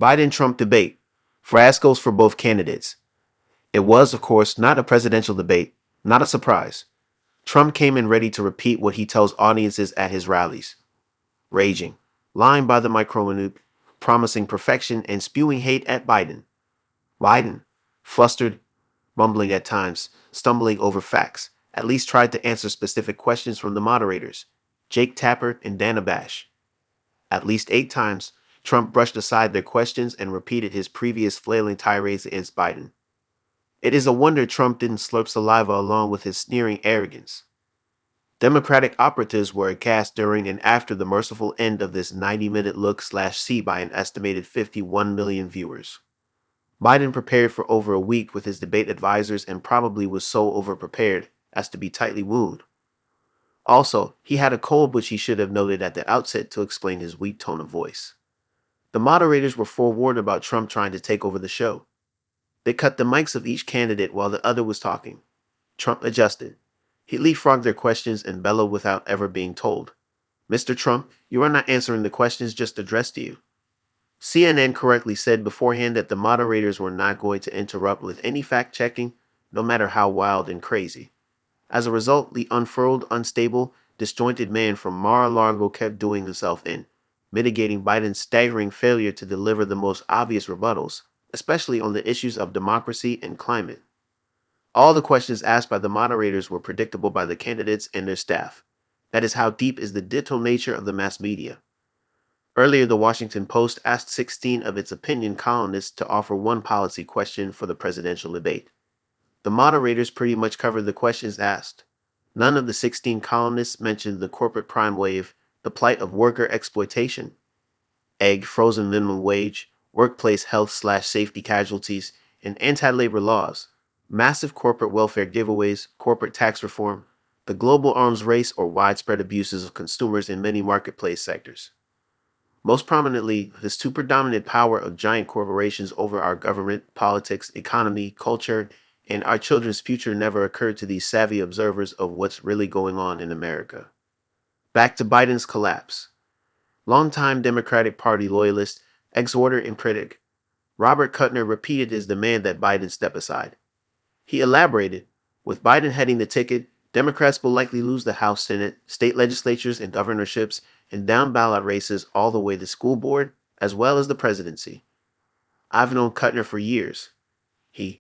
Biden-Trump debate. Fiascos for both candidates. It was, of course, not a presidential debate, not a surprise. Trump came in ready to repeat what he tells audiences at his rallies. Raging, lying by the microminute, promising perfection and spewing hate at Biden. Biden, flustered, mumbling at times, stumbling over facts, at least tried to answer specific questions from the moderators, Jake Tapper and Dana Bash. At least 8 times, Trump brushed aside their questions and repeated his previous flailing tirades against Biden. It is a wonder Trump didn't slurp saliva along with his sneering arrogance. Democratic operatives were aghast during and after the merciful end of this 90-minute look/see by an estimated 51 million viewers. Biden prepared for over a week with his debate advisors and probably was so overprepared as to be tightly wound. Also, he had a cold which he should have noted at the outset to explain his weak tone of voice. The moderators were forewarned about Trump trying to take over the show. They cut the mics of each candidate while the other was talking. Trump adjusted. He leapfrogged their questions and bellowed without ever being told. "Mr. Trump, you are not answering the questions just addressed to you." CNN correctly said beforehand that the moderators were not going to interrupt with any fact-checking, no matter how wild and crazy. As a result, the unfurled, unstable, disjointed man from Mar-a-Lago kept doing himself in, mitigating Biden's staggering failure to deliver the most obvious rebuttals, especially on the issues of democracy and climate. All the questions asked by the moderators were predictable by the candidates and their staff. That is how deep is the ditto nature of the mass media. Earlier, the Washington Post asked 16 of its opinion columnists to offer one policy question for the presidential debate. The moderators pretty much covered the questions asked. None of the 16 columnists mentioned the corporate crime wave, the plight of worker exploitation, frozen minimum wage, workplace health/safety casualties, and anti-labor laws, massive corporate welfare giveaways, corporate tax reform, the global arms race, or widespread abuses of consumers in many marketplace sectors. Most prominently, the super dominant power of giant corporations over our government, politics, economy, culture, and our children's future never occurred to these savvy observers of what's really going on in America. Back to Biden's collapse. Longtime Democratic Party loyalist, exhorter, and critic, Robert Kuttner repeated his demand that Biden step aside. He elaborated, with Biden heading the ticket, Democrats will likely lose the House, Senate, state legislatures, and governorships, and down-ballot races all the way to school board, as well as the presidency. I've known Kuttner for years. He